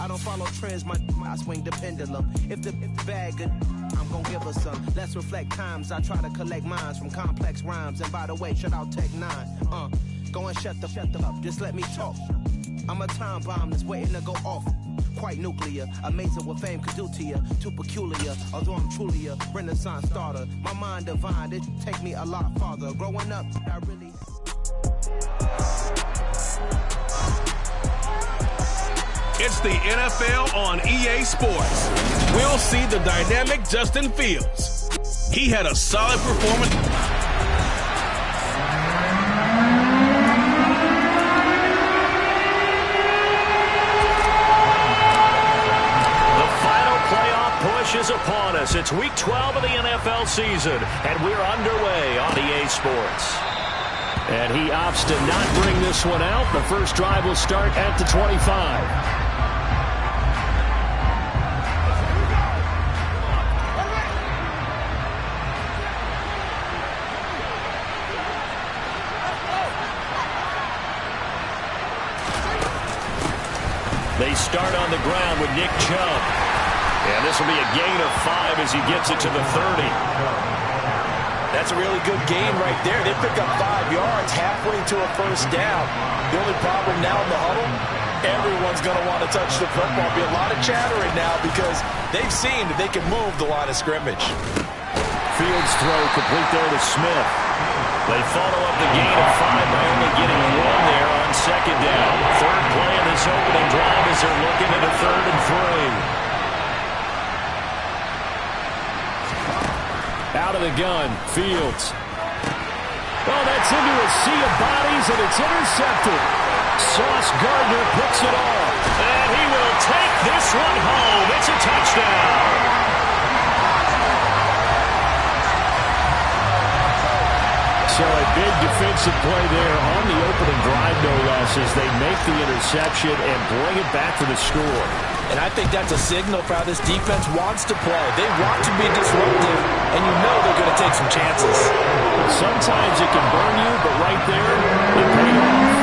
I don't follow trends, I swing the pendulum. If the bag good, I'm gon' give her some. Let's reflect times. I try to collect minds from complex rhymes. And by the way, shout out Tech 9. Go and shut the up. Just let me talk. I'm a time bomb that's waiting to go off. Quite nuclear, amazing what fame could do to you. Too peculiar, although I'm truly a renaissance starter. My mind divine, it take me a lot farther. Growing up, I really... It's the NFL on EA Sports. We'll see the dynamic Justin Fields. He had a solid performance. The final playoff push is upon us. It's week 12 of the NFL season, and we're underway on EA Sports. And he opts to not bring this one out. The first drive will start at the 25. They start on the ground with Nick Chubb. And this will be a gain of 5 as he gets it to the 30. That's a really good gain right there. They pick up 5 yards halfway to a first down. The only problem now in the huddle, everyone's going to want to touch the football. Be a lot of chattering now because they've seen that they can move the line of scrimmage. Fields throw complete there to Smith. They follow up the gain of 5 by only getting 1 there on second down. Third play of this opening drive as they're looking at a 3rd and 3. Out of the gun, Fields. Oh, that's into a sea of bodies, and it's intercepted. Sauce Gardner picks it off. And he will take this one home. It's a touchdown. So a big defensive play there on the opening drive, no less, as they make the interception and bring it back for the score. And I think that's a signal for how this defense wants to play. They want to be disruptive, and you know they're going to take some chances. Sometimes it can burn you, but right there, it paid off.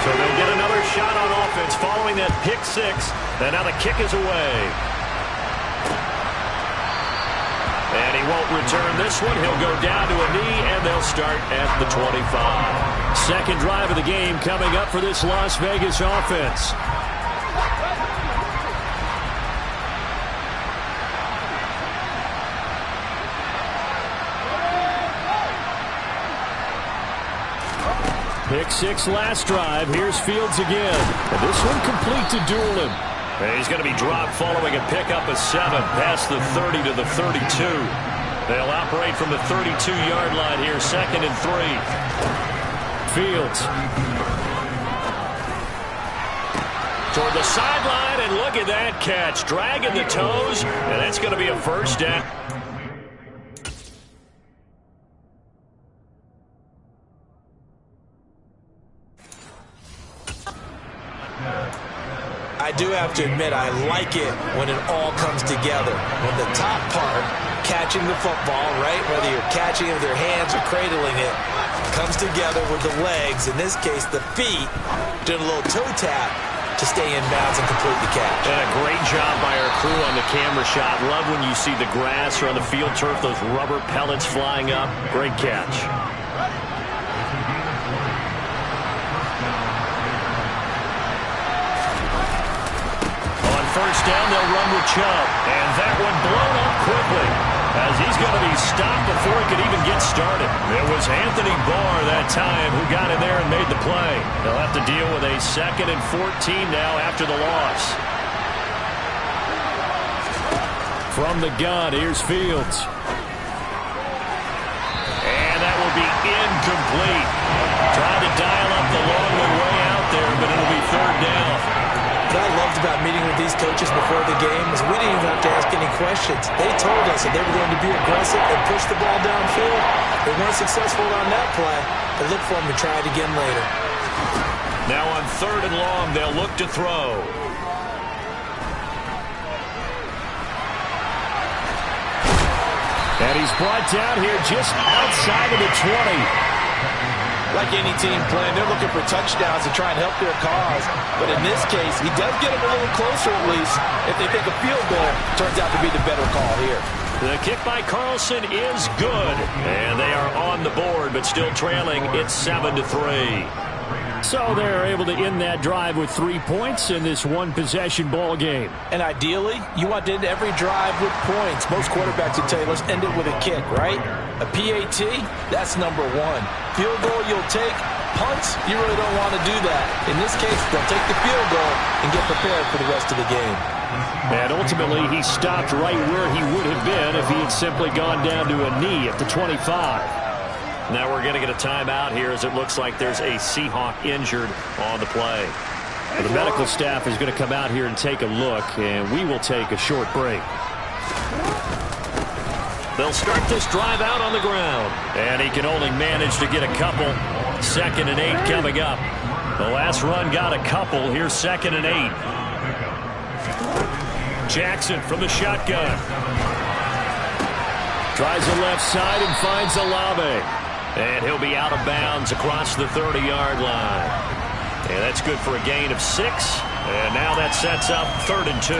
So they'll get another shot on offense following that pick 6, and now the kick is away. And he won't return this one. He'll go down to a knee, and they'll start at the 25. Second drive of the game coming up for this Las Vegas offense. Pick 6 last drive. Here's Fields again. And this one complete to Doolin. And he's going to be dropped following a pickup of 7 past the 30 to the 32. They'll operate from the 32-yard line here, 2nd and 3. Fields. Toward the sideline, and look at that catch. Dragging the toes, and that's going to be a first down. I do have to admit, I like it when it all comes together. When the top part, catching the football, right, whether you're catching it with your hands or cradling it, comes together with the legs, in this case the feet, doing a little toe tap to stay in bounds and complete the catch. And a great job by our crew on the camera shot. Love when you see the grass or on the field turf, those rubber pellets flying up. Great catch. First down, they'll run with Chubb. And that one blown up quickly as he's going to be stopped before he could even get started. It was Anthony Barr that time who got in there and made the play. They'll have to deal with a 2nd and 14 now after the loss. From the gun, here's Fields. And that will be incomplete. Trying to dial up the long way out there, but it'll be 3rd down. What I loved about meeting with these coaches before the game is we didn't even have to ask any questions. They told us that they were going to be aggressive and push the ball downfield. They weren't successful on that play, but look for them to try it again later. Now on 3rd and long, they'll look to throw. And he's brought down here just outside of the 20. Like any team playing, they're looking for touchdowns to try and help their cause. But in this case, he does get them a little closer at least if they think a field goal turns out to be the better call here. The kick by Carlson is good. And they are on the board, but still trailing. It's 7-3. So they're able to end that drive with 3 points in this one-possession ball game. And ideally, you want to end every drive with points. Most quarterbacks would tell you, let's end it with a kick, right? A PAT, that's number one. Field goal you'll take. Punts, you really don't want to do that. In this case, they'll take the field goal and get prepared for the rest of the game. And ultimately, he stopped right where he would have been if he had simply gone down to a knee at the 25. Now we're going to get a timeout here as it looks like there's a Seahawk injured on the play. Well, the medical staff is going to come out here and take a look, and we will take a short break. They'll start this drive out on the ground, and he can only manage to get a couple. 2nd and 8 coming up. The last run got a couple. Here's 2nd and 8. Jackson from the shotgun. Tries the left side and finds Olave. And he'll be out of bounds across the 30-yard line. And that's good for a gain of 6. And now that sets up 3rd and 2.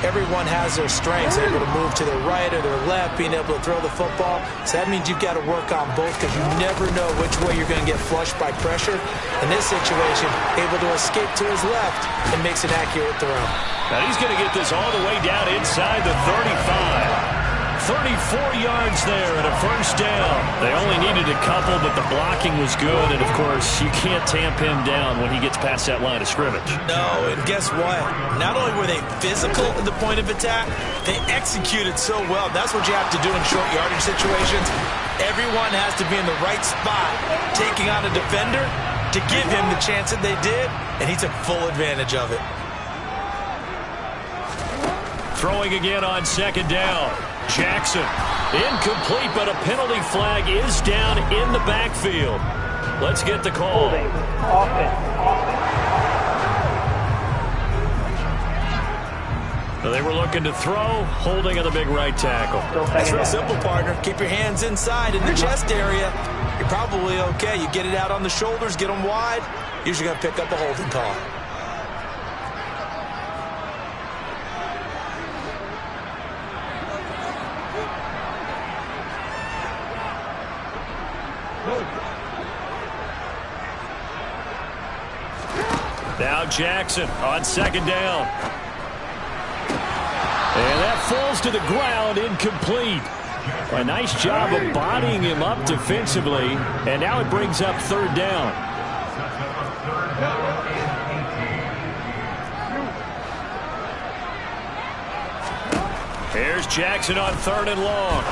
Everyone has their strengths, able to move to their right or their left, being able to throw the football. So that means you've got to work on both because you never know which way you're going to get flushed by pressure. In this situation, able to escape to his left and makes an accurate throw. Now he's going to get this all the way down inside the 35. 34 yards there and a first down. They only needed a couple, but the blocking was good. And, of course, you can't tamp him down when he gets past that line of scrimmage. No, and guess what? Not only were they physical at the point of attack, they executed so well. That's what you have to do in short yardage situations. Everyone has to be in the right spot, taking on a defender to give him the chance that they did, and he took full advantage of it. Throwing again on 2nd down. Jackson, incomplete, but a penalty flag is down in the backfield. Let's get the call. They were looking to throw, holding on the big right tackle. That's real simple, partner. Keep your hands inside in the chest area. You're probably okay. You get it out on the shoulders, get them wide. Usually going to pick up a holding call. Now Jackson on 2nd down. And that falls to the ground, incomplete. A nice job of bodying him up defensively. And now it brings up 3rd down. Here's Jackson on 3rd and long.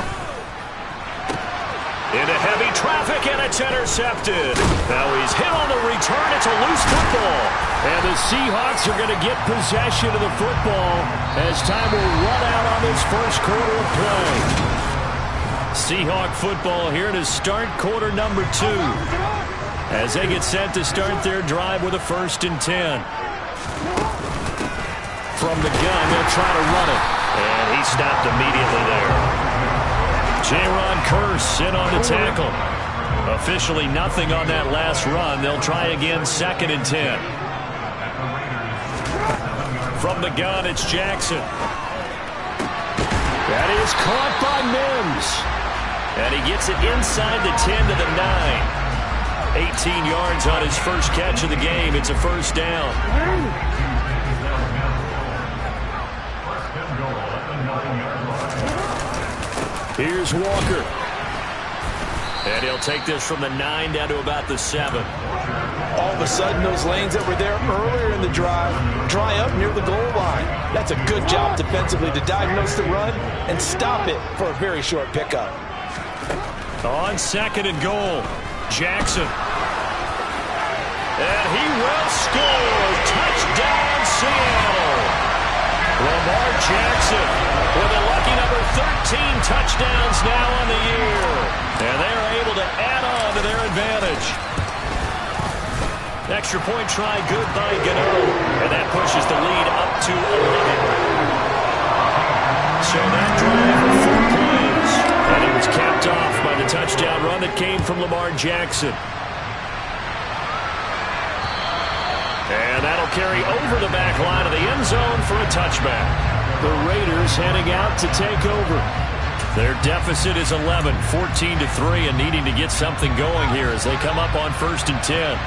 Into heavy traffic, and it's intercepted. Now he's hit on the return. It's a loose football. And the Seahawks are going to get possession of the football as time will run out on this first quarter of play. Seahawk football here to start quarter number 2 as they get set to start their drive with a 1st and 10. From the gun, they'll try to run it. And he stopped immediately there. Jaron Kearse in on the tackle. Officially nothing on that last run. They'll try again 2nd and 10. From the gun, it's Jackson. That is caught by Mims. And he gets it inside the 10 to the 9. 18 yards on his first catch of the game. It's a first down. Here's Walker. And he'll take this from the 9 down to about the 7. All of a sudden, those lanes that were there earlier in the drive dry up near the goal line. That's a good job defensively to diagnose the run and stop it for a very short pickup. On 2nd and goal, Jackson. And he will score. Touchdown, Seattle. Lamar Jackson with a lucky number 13 touchdowns now on the year. And they're able to add on to their advantage. Extra point try good by Gano. And that pushes the lead up to 11. So that drive for 4 plays. And it was capped off by the touchdown run that came from Lamar Jackson. will carry over the back line of the end zone for a touchback. The Raiders heading out to take over. Their deficit is 11, 14-3, and needing to get something going here as they come up on 1st and 10.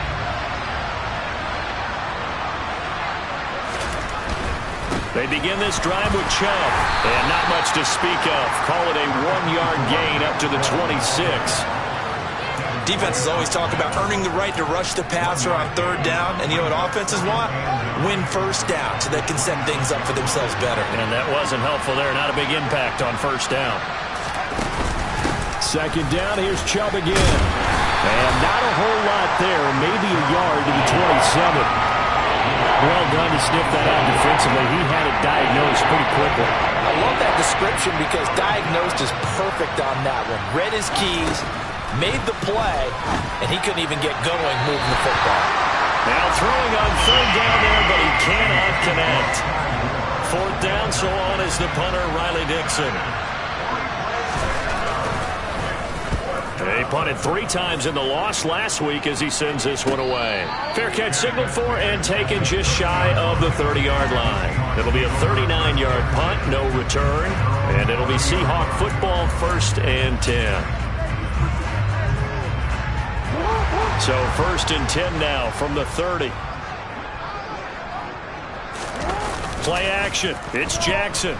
They begin this drive with Chubb, and not much to speak of. Call it a 1-yard gain up to the 26. Defenses always talk about earning the right to rush the passer on 3rd down, and you know what offenses want? Win 1st down so they can set things up for themselves better. And that wasn't helpful there. Not a big impact on 1st down. 2nd down, here's Chubb again. And not a whole lot there, maybe a yard to the 27. Well done to sniff that out defensively. He had it diagnosed pretty quickly. I love that description because diagnosed is perfect on that one. Read his keys, made the play, and he couldn't even get going moving the football. Now throwing on 3rd down there, but he cannot connect. 4th down, so on is the punter, Riley Dixon. He punted 3 times in the loss last week as he sends this one away. Fair catch signaled for and taken just shy of the 30-yard line. It'll be a 39-yard punt, no return, and it'll be Seahawk football 1st and 10. So 1st and 10 now from the 30. Play action. It's Jackson.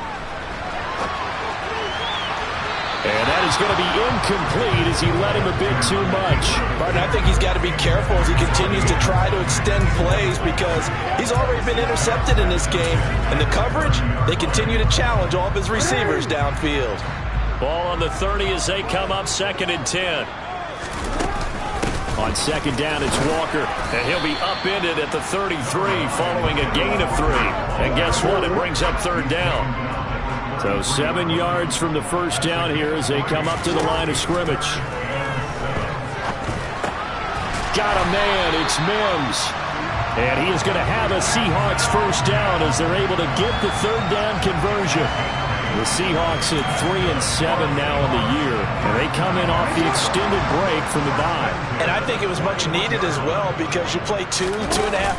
And that is going to be incomplete as he let him a bit too much. Martin, I think he's got to be careful as he continues to try to extend plays because he's already been intercepted in this game. And the coverage, they continue to challenge all of his receivers downfield. Ball on the 30 as they come up 2nd and 10. On 2nd down, it's Walker. And he'll be upended at the 33 following a gain of 3. And guess what? It brings up 3rd down. So 7 yards from the 1st down here as they come up to the line of scrimmage. Got a man. It's Mims. And he is going to have a Seahawks 1st down as they're able to get the 3rd down conversion. The Seahawks at 3-7 now in the year, and they come in off the extended break from the bye. And I think it was much needed as well because you play 2.5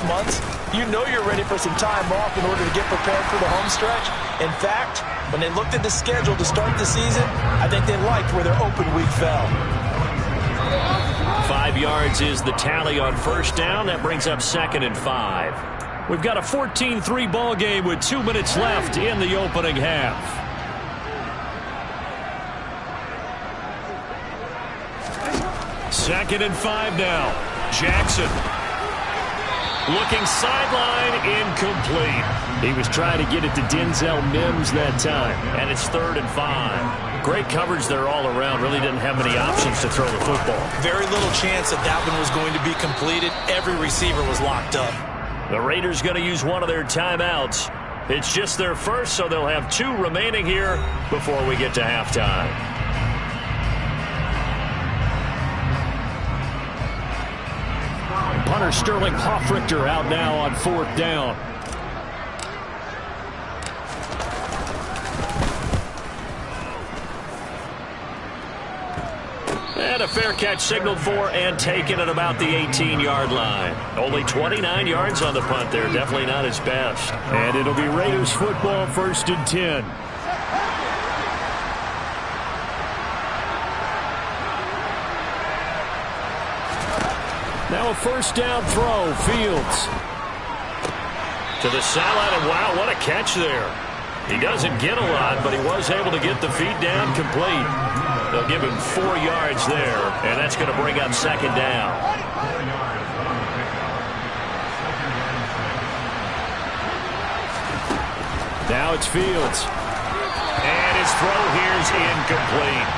months. You know you're ready for some time off in order to get prepared for the home stretch. In fact, when they looked at the schedule to start the season, I think they liked where their open week fell. 5 yards is the tally on 1st down. That brings up 2nd and 5. We've got a 14-3 ball game with 2 minutes left in the opening half. Second and 5 now. Jackson. Looking sideline, incomplete. He was trying to get it to Denzel Mims that time. And it's 3rd and 5. Great coverage there all around. Really didn't have many options to throw the football. Very little chance that one was going to be completed. Every receiver was locked up. The Raiders going to use one of their timeouts. It's just their first, so they'll have 2 remaining here before we get to halftime. Punter Sterling Hoffrichter out now on 4th down. And a fair catch signaled for and taken at about the 18-yard line. Only 29 yards on the punt there. Definitely not his best. And it'll be Raiders football 1st and 10. Now a 1st down throw. Fields. To the sideline, and wow, what a catch there. He doesn't get a lot, but he was able to get the feet down complete. They'll give him 4 yards there, and that's going to bring up 2nd down. Now it's Fields. And his throw here is incomplete.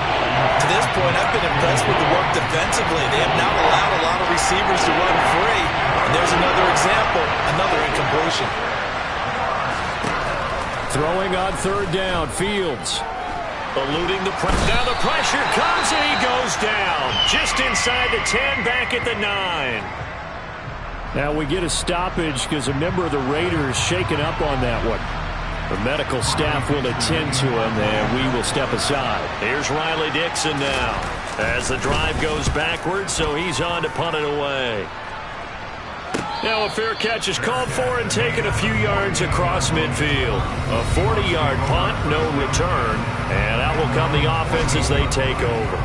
To this point, I've been impressed with the work defensively. They have not allowed a lot of receivers to run free. And there's another example, another incompletion. Throwing on 3rd down, Fields. Eluding the pressure. Now the pressure comes and he goes down. Just inside the 10, back at the 9. Now we get a stoppage because a member of the Raiders shaken up on that one. The medical staff will attend to him, and we will step aside. Here's Riley Dixon now as the drive goes backwards, so he's on to punt it away. Now a fair catch is called for and taken a few yards across midfield. A 40-yard punt, no return, and out will come the offense as they take over.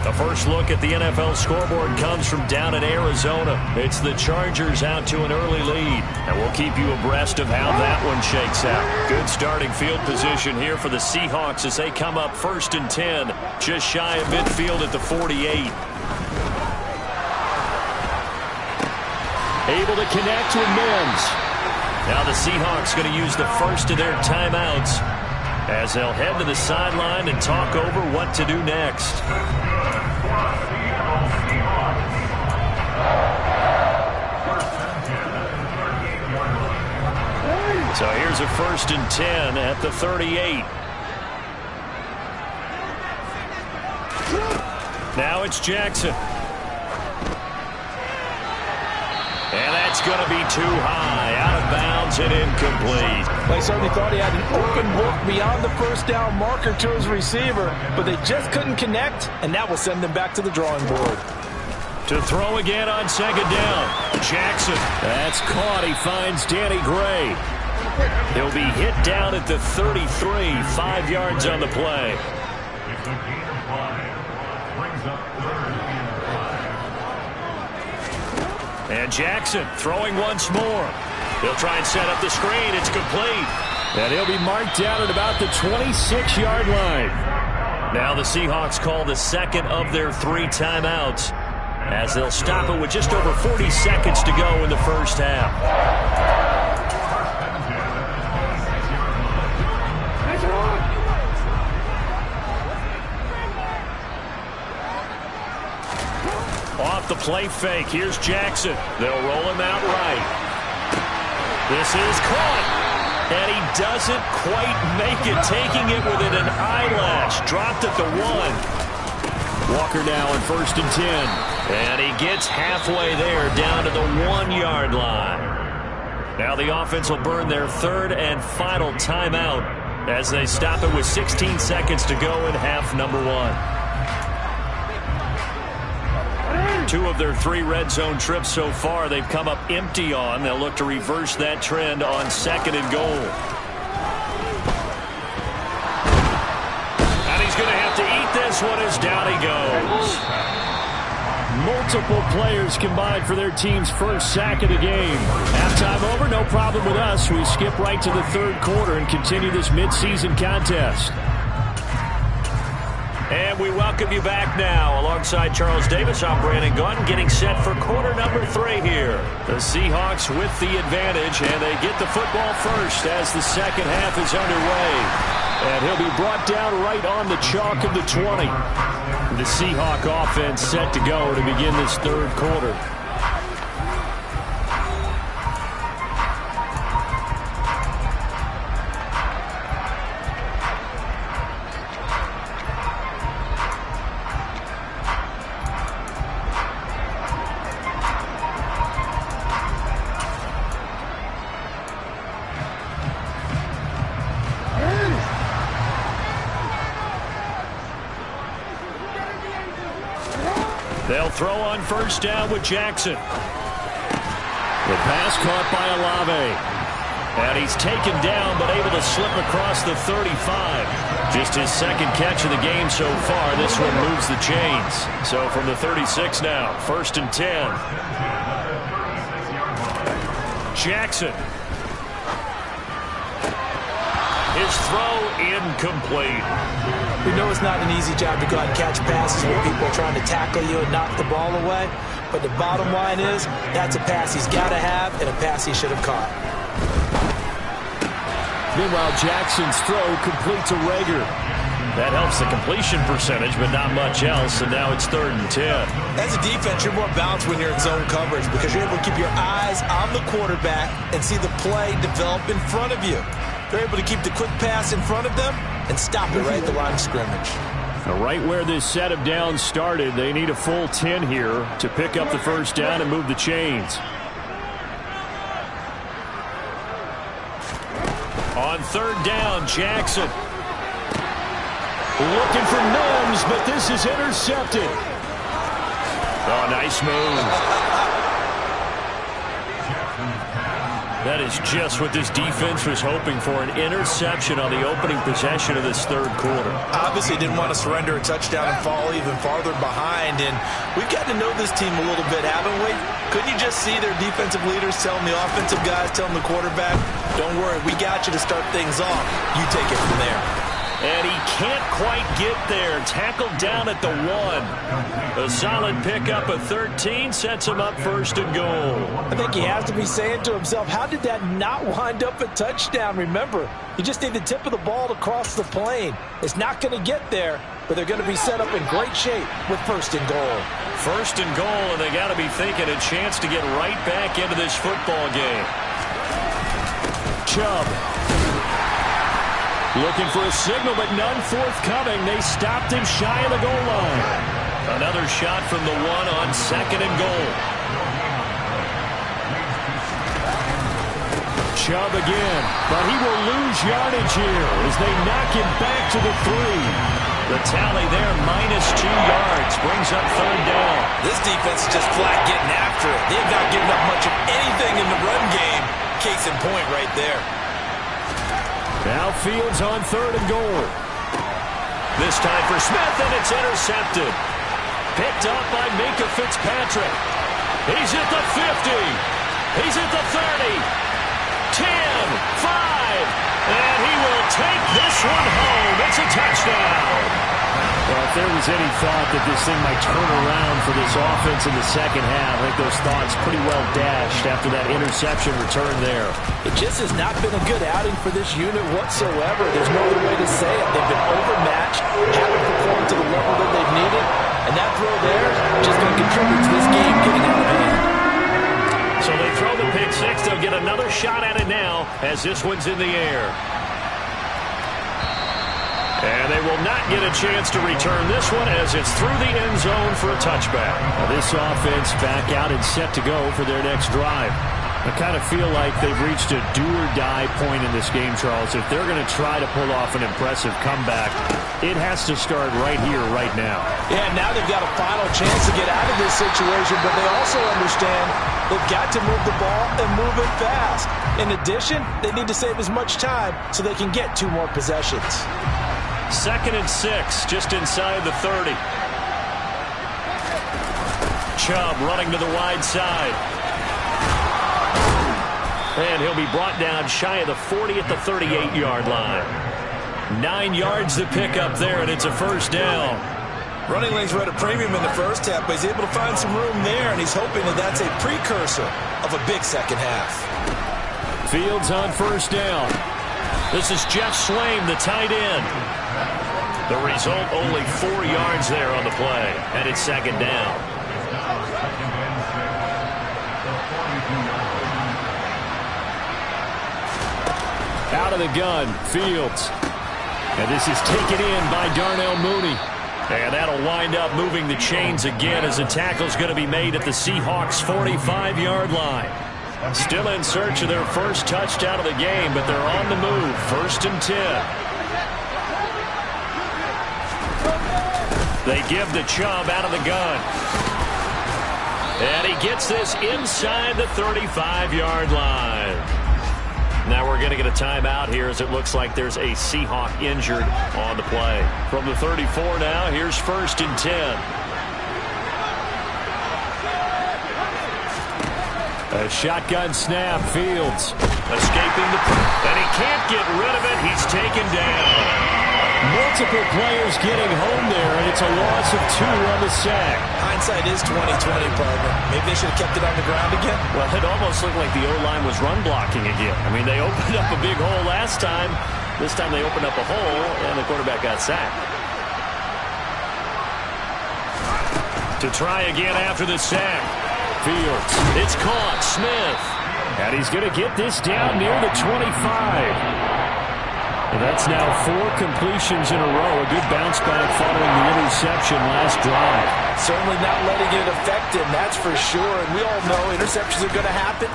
The first look at the NFL scoreboard comes from down in Arizona. It's the Chargers out to an early lead, and we'll keep you abreast of how that one shakes out. Good starting field position here for the Seahawks as they come up 1st and 10, just shy of midfield at the 48. Able to connect with Mims. Now the Seahawks going to use the first of their timeouts as they'll head to the sideline and talk over what to do next. So here's a 1st and 10 at the 38. Now it's Jackson. And that's going to be too high, out of bounds and incomplete. They certainly thought he had an open book beyond the first down marker to his receiver, but they just couldn't connect, and that will send them back to the drawing board. To throw again on 2nd down, Jackson. That's caught. He finds Danny Gray. He'll be hit down at the 33, 5 yards on the play. And Jackson throwing once more. He'll try and set up the screen. It's complete. And he'll be marked down at about the 26-yard line. Now the Seahawks call the second of their 3 timeouts as they'll stop it with just over 40 seconds to go in the first half. Off the play fake, here's Jackson. They'll roll him out right. This is caught, and he doesn't quite make it, taking it within an eyelash. Dropped at the 1. Walker now in 1st and 10, and he gets halfway there, down to the 1-yard line. Now the offense will burn their 3rd and final timeout as they stop it with 16 seconds to go in half number 1. 2 of their 3 red zone trips so far they've come up empty on. They'll look to reverse that trend on 2nd and goal. And he's going to have to eat this one as down he goes. Multiple players combined for their team's first sack of the game. Halftime over, no problem with us. We skip right to the 3rd quarter and continue this midseason contest. And we welcome you back now. Alongside Charles Davis, I'm Brandon Gunn, getting set for quarter number 3 here. The Seahawks with the advantage, and they get the football first as the second half is underway. And he'll be brought down right on the chalk of the 20. The Seahawk offense set to go to begin this 3rd quarter. They'll throw on 1st down with Jackson. The pass caught by Olave. And he's taken down, but able to slip across the 35. Just his 2nd catch of the game so far. This one moves the chains. So from the 36 now, 1st and 10. Jackson. His throw incomplete. We know it's not an easy job to go out and catch passes when people are trying to tackle you and knock the ball away. But the bottom line is, that's a pass he's got to have and a pass he should have caught. Meanwhile, Jackson's throw complete to Reagor. That helps the completion percentage, but not much else, and now it's 3rd and 10. As a defense, you're more balanced when you're in zone coverage because you're able to keep your eyes on the quarterback and see the play develop in front of you. They're able to keep the quick pass in front of them and stop it right at the line of scrimmage. Now, right where this set of downs started, they need a full 10 here to pick up the 1st down and move the chains. On 3rd down, Jackson. Looking for Mims, but this is intercepted. Oh, nice move. That is just what this defense was hoping for, an interception on the opening possession of this third quarter. Obviously didn't want to surrender a touchdown and fall even farther behind, and we've gotten to know this team a little bit, haven't we? Couldn't you just see their defensive leaders telling the offensive guys, telling the quarterback, don't worry, we got you to start things off. You take it from there. And he can't quite get there. Tackled down at the 1. A solid pickup of 13 sets him up first and goal. I think he has to be saying to himself, how did that not wind up a touchdown? Remember, you just need the tip of the ball to cross the plane. It's not going to get there, but they're going to be set up in great shape with first and goal. First and goal, and they got to be thinking a chance to get right back into this football game. Chubb. Looking for a signal, but none forthcoming. They stopped him shy of the goal line. Another shot from the 1 on second and goal. Chubb again, but he will lose yardage here as they knock him back to the 3. The tally there, -2 yards, brings up third down. This defense is just flat getting after it. They've not given up much of anything in the run game. Case in point right there. Now Fields on third and goal. This time for Smith, and it's intercepted. Picked up by Minkah Fitzpatrick. He's at the 50. He's at the 30. 10, 5, and he will take this one home. It's a touchdown. Well, if there was any thought that this thing might turn around for this offense in the second half, I think those thoughts pretty well dashed after that interception return there. It just has not been a good outing for this unit whatsoever. There's no other way to say it. They've been overmatched, haven't performed to the level that they've needed, and that throw there is just going to contribute to this game getting out of hand. So they throw the pick six. They'll get another shot at it now as this one's in the air. And they will not get a chance to return this one as it's through the end zone for a touchback. Now this offense back out and set to go for their next drive. I kind of feel like they've reached a do-or-die point in this game, Charles. If they're going to try to pull off an impressive comeback, it has to start right here, right now. Yeah, now they've got a final chance to get out of this situation, but they also understand they've got to move the ball and move it fast. In addition, they need to save as much time so they can get 2 more possessions. 2nd and 6, just inside the 30. Chubb running to the wide side. And he'll be brought down shy of the 40 at the 38-yard line. 9 yards to pick up there, and it's a first down. Running lanes were at a premium in the first half, but he's able to find some room there, and he's hoping that that's a precursor of a big second half. Fields on first down. This is Jeff Swaim, the tight end. The result, only 4 yards there on the play, and it's second down. Out of the gun, Fields. And this is taken in by Darnell Mooney. And that'll wind up moving the chains again as the tackle's going to be made at the Seahawks' 45-yard line. Still in search of their first touchdown of the game, but they're on the move. 1st and 10. They give the Chubb out of the gun. And he gets this inside the 35-yard line. Now we're going to get a timeout here as it looks like there's a Seahawk injured on the play. From the 34 now, here's 1st and 10. A shotgun snap, Fields escaping the... And he can't get rid of it. He's taken down. Multiple players getting home there, and it's a loss of 2 on the sack. Hindsight is 20/20, partner. Maybe they should have kept it on the ground again. Well, it almost looked like the O-line was run blocking again. I mean, they opened up a big hole last time. This time they opened up a hole, and the quarterback got sacked. To try again after the sack. Fields. It's caught. Smith. And he's going to get this down near the 25. And that's now 4 completions in a row. A good bounce back following the interception last drive. Certainly not letting it affect him, that's for sure. And we all know interceptions are going to happen.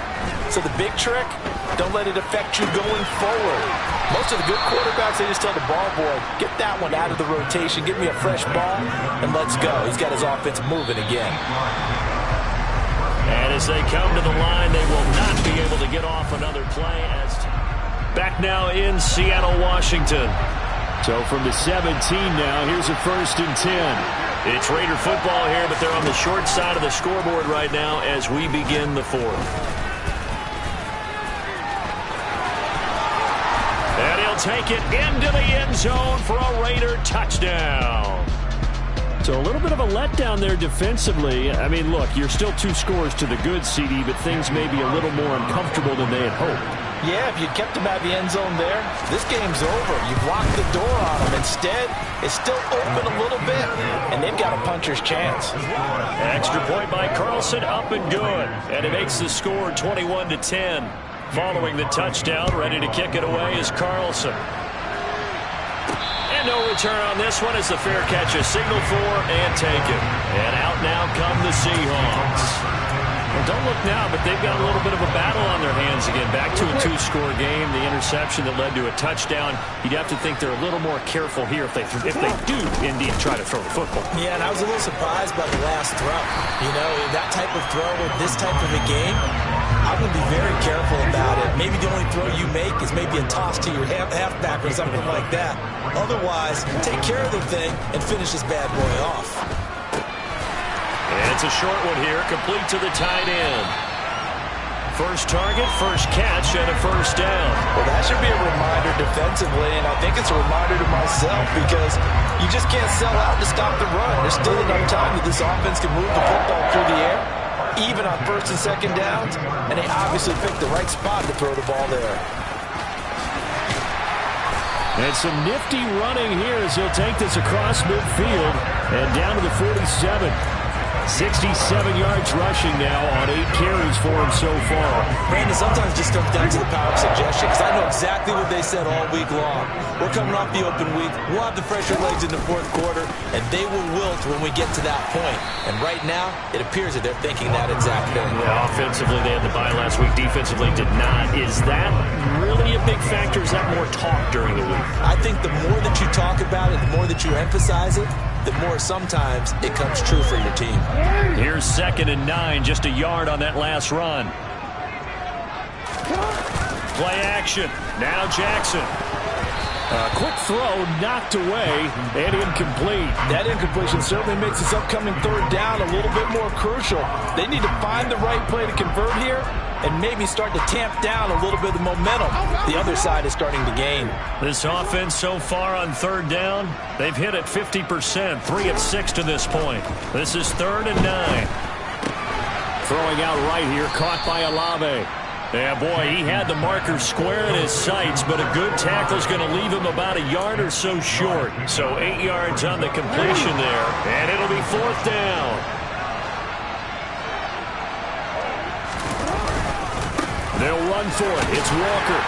So the big trick, don't let it affect you going forward. Most of the good quarterbacks, they just tell the ball boy, get that one out of the rotation, give me a fresh ball, and let's go. He's got his offense moving again. And As they come to the line, they will not be able to get off another play. Back now in Seattle, Washington. So from the 17 now, here's a 1st and 10. It's Raider football here, but they're on the short side of the scoreboard right now as we begin the 4th. And he'll take it into the end zone for a Raider touchdown. So a little bit of a letdown there defensively. I mean, look, you're still 2 scores to the good, CD, but things may be a little more uncomfortable than they had hoped. Yeah, if you'd kept him at the end zone there, this game's over. You've locked the door on him. Instead, it's still open a little bit, and they've got a puncher's chance. Extra point by Carlson, up and good. And it makes the score 21-10. Following the touchdown, ready to kick it away is Carlson. And no return on this one as the fair catch is signaled for and taken. And out now come the Seahawks. Well, don't look now, but they've got a little bit of a battle on their hands again. Back to a 2-score game. The interception that led to a touchdown. You'd have to think they're a little more careful here if they do indeed try to throw the football. Yeah, and I was a little surprised by the last throw. You know, that type of throw with this type of a game, I'm going to be very careful about it. Maybe the only throw you make is maybe a toss to your halfback or something like that. Otherwise, take care of the thing and finish this bad boy off. And it's a short one here, complete to the tight end. First target, first catch, and a 1st down. Well, that should be a reminder defensively, and I think it's a reminder to myself because you just can't sell out to stop the run. There's still enough time that this offense can move the football through the air, even on 1st and 2nd downs, and they obviously picked the right spot to throw the ball there. And some nifty running here as he'll take this across midfield and down to the 47. 67 yards rushing now on 8 carries for him so far. Brandon, sometimes just comes down to the power of suggestion because I know exactly what they said all week long. We're coming off the open week. We'll have the fresher legs in the 4th quarter, and they will wilt when we get to that point. And right now, it appears that they're thinking that exact thing. Yeah, offensively, they had the bye last week. Defensively, did not. Is that really a big factor? Is that more talk during the week? I think the more that you talk about it, the more that you emphasize it, the more sometimes it comes true for your team. Here's 2nd and 9, just a yard on that last run. Play action. Now Jackson. Quick throw knocked away and incomplete. That incompletion certainly makes this upcoming 3rd down a little bit more crucial. They need to find the right play to convert here and maybe start to tamp down a little bit of momentum. The other side is starting to gain. This offense so far on 3rd down, they've hit it 50%, 3 of 6 to this point. This is 3rd and 9. Throwing out right here, caught by Olave. Yeah, boy, he had the marker square in his sights, but a good tackle is going to leave him about a yard or so short. So 8 yards on the completion there, and it'll be 4th down. They'll run for it. It's Walker.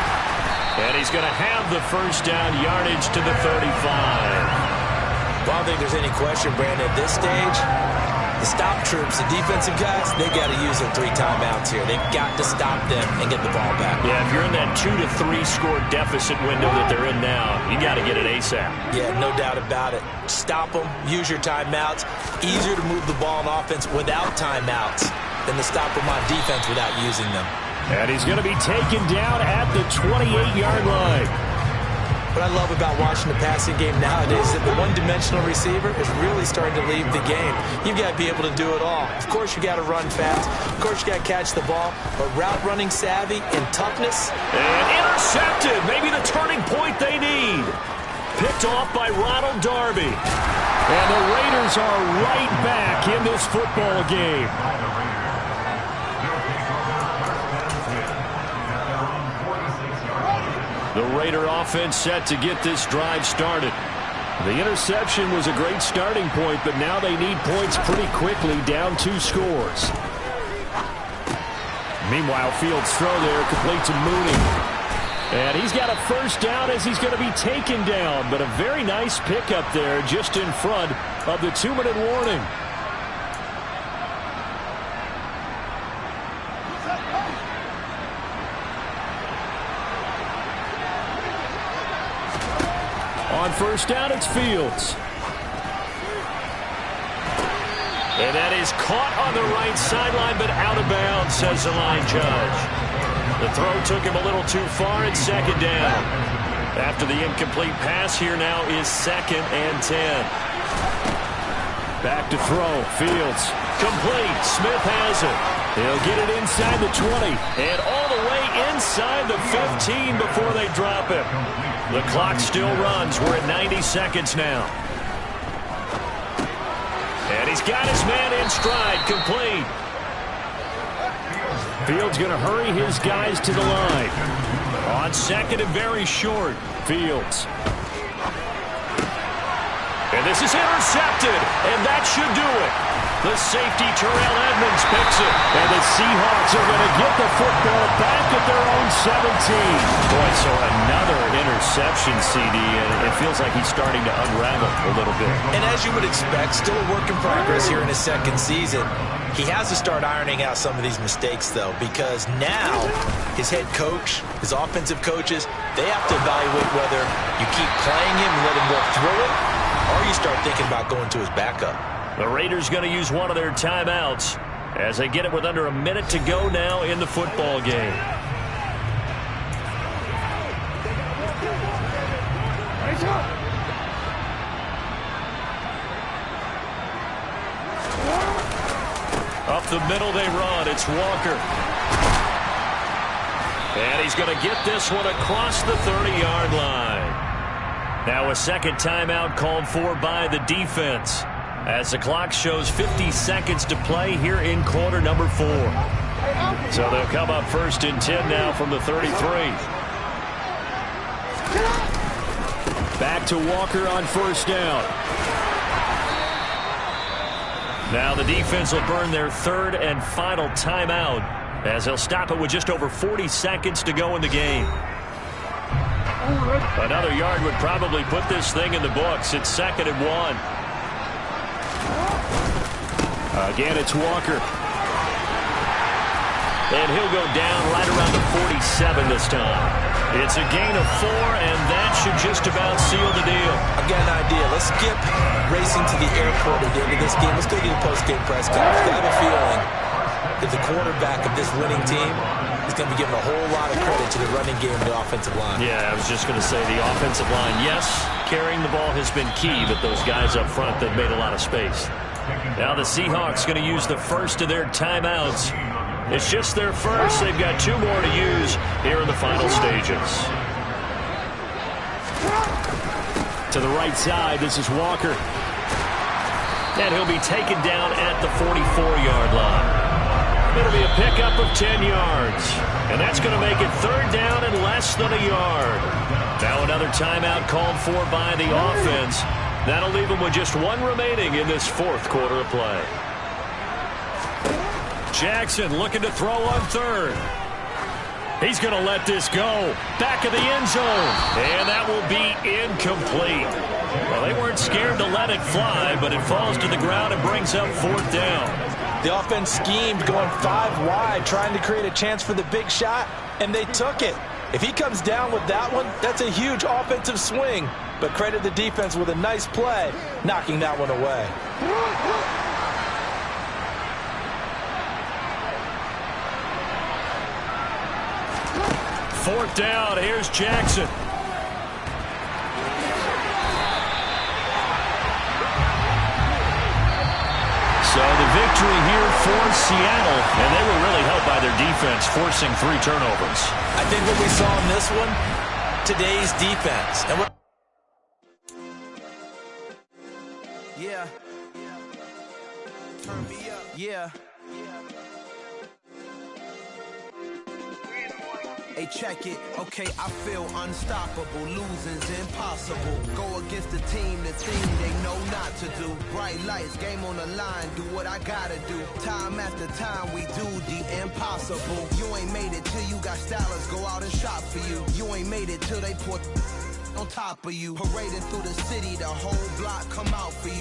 And he's going to have the 1st down, yardage to the 35. Well, I don't think there's any question, Brandon, at this stage, the stop troops, the defensive guys, they got to use their 3 timeouts here. They've got to stop them and get the ball back. Yeah, if you're in that 2 to 3 score deficit window that they're in now, you got to get it ASAP. Yeah, no doubt about it. Stop them, use your timeouts. Easier to move the ball on offense without timeouts than to stop them on defense without using them. And he's going to be taken down at the 28-yard line. What I love about watching the passing game nowadays is that the one-dimensional receiver is really starting to leave the game. You've got to be able to do it all. Of course, you got to run fast. Of course, you got to catch the ball. But route running savvy and toughness. And intercepted. Maybe the turning point they need. Picked off by Ronald Darby. And the Raiders are right back in this football game. The Raider offense set to get this drive started. The interception was a great starting point, but now they need points pretty quickly, down 2 scores. Meanwhile, Fields' throw there complete to Mooney. And he's got a 1st down as he's going to be taken down, but a very nice pickup there just in front of the 2-minute warning. On 1st down, it's Fields. And that is caught on the right sideline, but out of bounds, says the line judge. The throw took him a little too far, and second down. After the incomplete pass, here now is 2nd and 10. Back to throw. Fields. Complete. Smith has it. He'll get it inside the 20. And all the way inside the 15 before they drop him. The clock still runs. We're at 90 seconds now. And he's got his man in stride. Complete. Fields going to hurry his guys to the line. On 2nd and very short. Fields. And this is intercepted. And that should do it. The safety, Terrell Edmonds, picks it. And the Seahawks are going to get the football back at their own 17. Boy, so another interception, CD, and it feels like he's starting to unravel a little bit. And as you would expect, still a work in progress here in his 2nd season. He has to start ironing out some of these mistakes, though, because now his head coach, his offensive coaches, they have to evaluate whether you keep playing him and let him work through it, or you start thinking about going to his backup. The Raiders going to use one of their timeouts as they get it with under a minute to go now in the football game. Up the middle they run. It's Walker. And he's going to get this one across the 30-yard line. Now a second timeout called for by the defense, as the clock shows 50 seconds to play here in quarter number 4. So they'll come up 1st and 10 now from the 33. Back to Walker on 1st down. Now the defense will burn their 3rd and final timeout, as they'll stop it with just over 40 seconds to go in the game. Another yard would probably put this thing in the books. It's 2nd and 1. Again, it's Walker. And he'll go down right around the 47 this time. It's a gain of 4, and that should just about seal the deal. I've got an idea. Let's skip racing to the airport at the end of this game. Let's go get a post-game press conference. I have a feeling that the quarterback of this winning team is going to be given a whole lot of credit to the running game and the offensive line. Yeah, I was just going to say the offensive line, yes, carrying the ball has been key, but those guys up front, they've made a lot of space. Now the Seahawks going to use the first of their timeouts. It's just their first. They've got 2 more to use here in the final stages. To the right side, this is Walker. And he'll be taken down at the 44-yard line. It'll be a pickup of 10 yards. And that's going to make it 3rd down and less than a yard. Now another timeout called for by the offense. That'll leave them with just 1 remaining in this 4th quarter of play. Jackson looking to throw on 3rd. He's going to let this go. Back of the end zone. And that will be incomplete. Well, they weren't scared to let it fly, but it falls to the ground and brings up 4th down. The offense schemed going 5 wide, trying to create a chance for the big shot, and they took it. If he comes down with that one, that's a huge offensive swing. But credit the defense with a nice play, knocking that one away. 4th down. Here's Jackson. So the victory here for Seattle, and they were really helped by their defense, forcing 3 turnovers. I think what we saw in this one, today's defense. And what Yeah. Turn me up. Yeah. Hey, check it. Okay, I feel unstoppable. Losing's impossible. Go against the team, the thing they know not to do. Bright lights, game on the line. Do what I gotta do. Time after time, we do the impossible. You ain't made it till you got stylers go out and shop for you. You ain't made it till they put on top of you. Parading through the city, the whole block come out for you.